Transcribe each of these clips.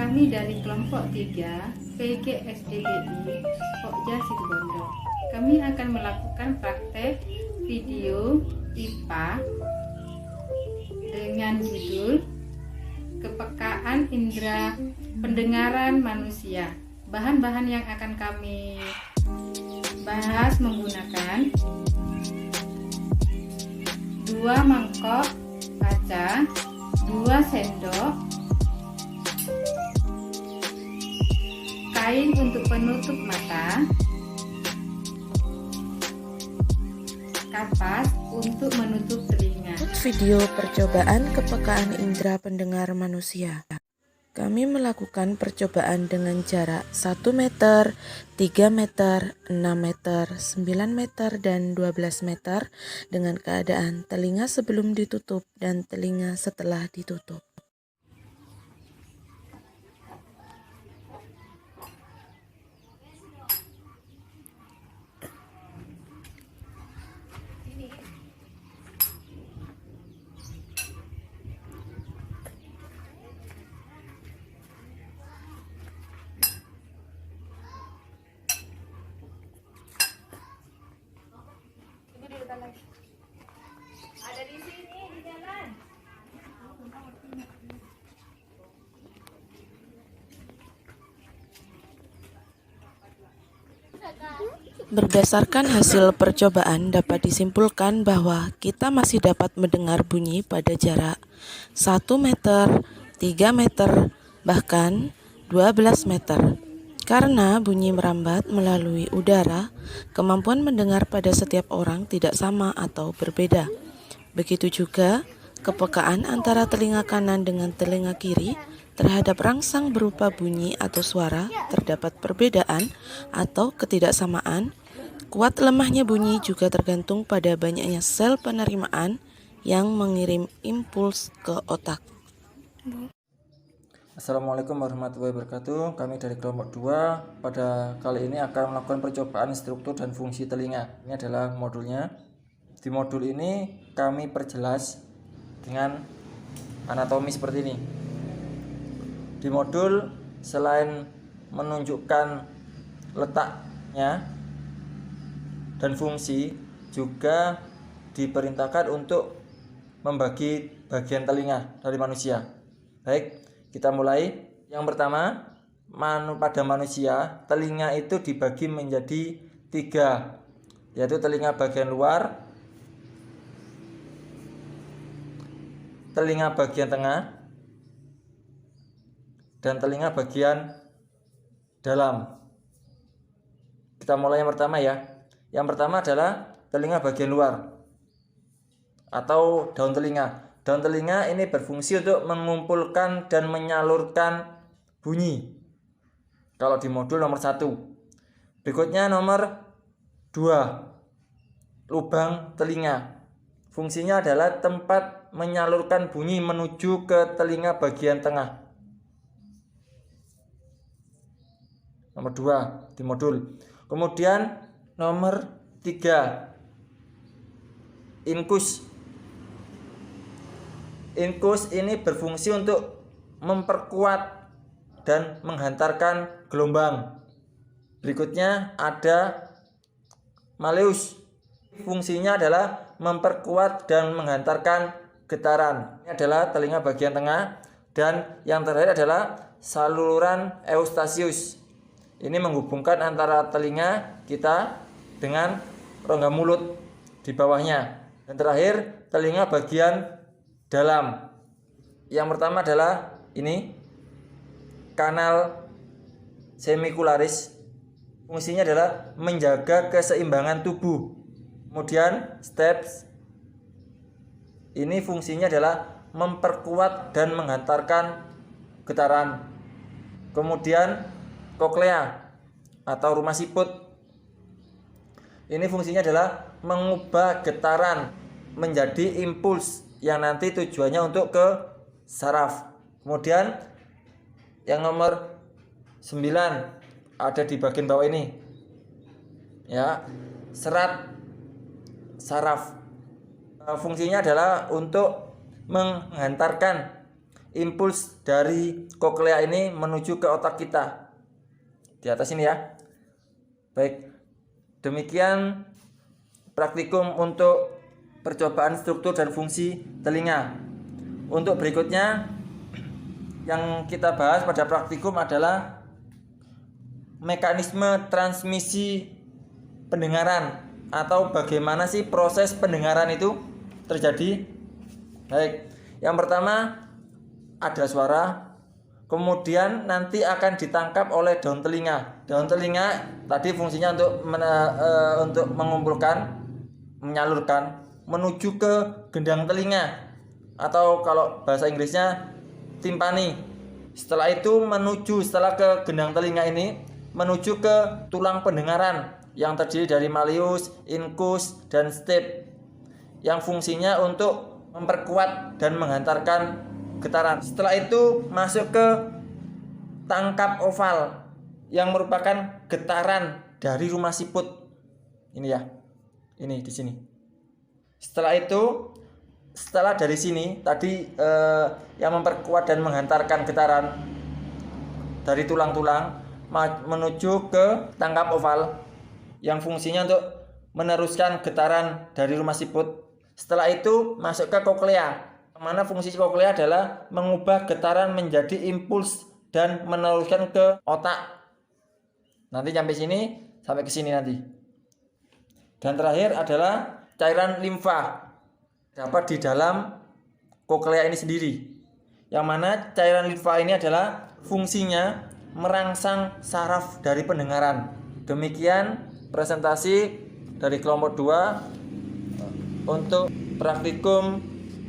Kami dari kelompok 3 PGSDDI Pokja Situbondo. Kami akan melakukan praktek video IPA dengan judul Kepekaan Indera Pendengaran Manusia. Bahan-bahan yang akan kami bahas menggunakan 2 mangkok kaca, 2 sendok, kain untuk penutup mata, kapas untuk menutup telinga. Video percobaan kepekaan indera pendengar manusia. Kami melakukan percobaan dengan jarak 1 meter, 3 meter, 6 meter, 9 meter, dan 12 meter dengan keadaan telinga sebelum ditutup dan telinga setelah ditutup. Ada di sini di jalan. Berdasarkan hasil percobaan dapat disimpulkan bahwa kita masih dapat mendengar bunyi pada jarak 1 meter, 3 meter, bahkan 12 meter. Karena bunyi merambat melalui udara, kemampuan mendengar pada setiap orang tidak sama atau berbeda. Begitu juga kepekaan antara telinga kanan dengan telinga kiri terhadap rangsang berupa bunyi atau suara terdapat perbedaan atau ketidaksamaan. Kuat lemahnya bunyi juga tergantung pada banyaknya sel penerimaan yang mengirim impuls ke otak. Assalamualaikum warahmatullahi wabarakatuh. Kami dari kelompok 2 pada kali ini akan melakukan percobaan struktur dan fungsi telinga. Ini adalah modulnya. Di modul ini kami perjelas dengan anatomi seperti ini. Di modul selain menunjukkan letaknya dan fungsi, juga diperintahkan untuk membagi bagian telinga dari manusia. Baik, kita mulai. Yang pertama, pada manusia telinga itu dibagi menjadi 3, yaitu telinga bagian luar, telinga bagian tengah, dan telinga bagian dalam. Kita mulai yang pertama ya. Yang pertama adalah telinga bagian luar atau daun telinga. Daun telinga ini berfungsi untuk mengumpulkan dan menyalurkan bunyi. Kalau di modul nomor 1. Berikutnya nomor 2. Lubang telinga. Fungsinya adalah tempat menyalurkan bunyi menuju ke telinga bagian tengah. Nomor 2 di modul. Kemudian nomor 3. Inkus. Inkus ini berfungsi untuk memperkuat dan menghantarkan gelombang. Berikutnya ada malleus. Fungsinya adalah memperkuat dan menghantarkan getaran. Ini adalah telinga bagian tengah. Dan yang terakhir adalah saluran Eustachius. Ini menghubungkan antara telinga kita dengan rongga mulut di bawahnya. Dan terakhir telinga bagian dalam. Yang pertama adalah ini kanal semicularis. Fungsinya adalah menjaga keseimbangan tubuh. Kemudian stapes. Ini fungsinya adalah memperkuat dan menghantarkan getaran. Kemudian koklea atau rumah siput. Ini fungsinya adalah mengubah getaran menjadi impuls yang nanti tujuannya untuk ke saraf. Kemudian yang nomor 9 ada di bagian bawah ini. Ya, serat saraf. Fungsinya adalah untuk menghantarkan impuls dari koklea ini menuju ke otak kita. Di atas ini ya. Baik, demikian praktikum untuk percobaan struktur dan fungsi telinga. Untuk berikutnya yang kita bahas pada praktikum adalah mekanisme transmisi pendengaran, atau bagaimana sih proses pendengaran itu terjadi. Baik, yang pertama ada suara, kemudian nanti akan ditangkap oleh daun telinga. Daun telinga tadi fungsinya untuk mengumpulkan, menyalurkan menuju ke gendang telinga, atau kalau bahasa Inggrisnya timpani. Setelah itu setelah ke gendang telinga ini menuju ke tulang pendengaran yang terdiri dari malleus, incus, dan stip, yang fungsinya untuk memperkuat dan menghantarkan getaran. Setelah itu masuk ke tangkap oval yang merupakan getaran dari rumah siput. Ini ya. Ini di sini. Setelah dari sini tadi yang memperkuat dan menghantarkan getaran dari tulang-tulang menuju ke tangkap oval yang fungsinya untuk meneruskan getaran dari rumah siput. Setelah itu masuk ke koklea, mana fungsi koklea adalah mengubah getaran menjadi impuls dan meneruskan ke otak. Nanti sampai ke sini nanti. Dan terakhir adalah cairan limfa dapat di dalam koklea ini sendiri. Yang mana cairan limfa ini adalah fungsinya merangsang saraf dari pendengaran. Demikian presentasi dari kelompok 2 untuk praktikum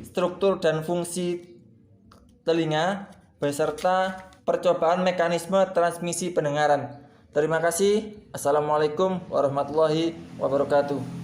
struktur dan fungsi telinga beserta percobaan mekanisme transmisi pendengaran. Terima kasih. Assalamualaikum warahmatullahi wabarakatuh.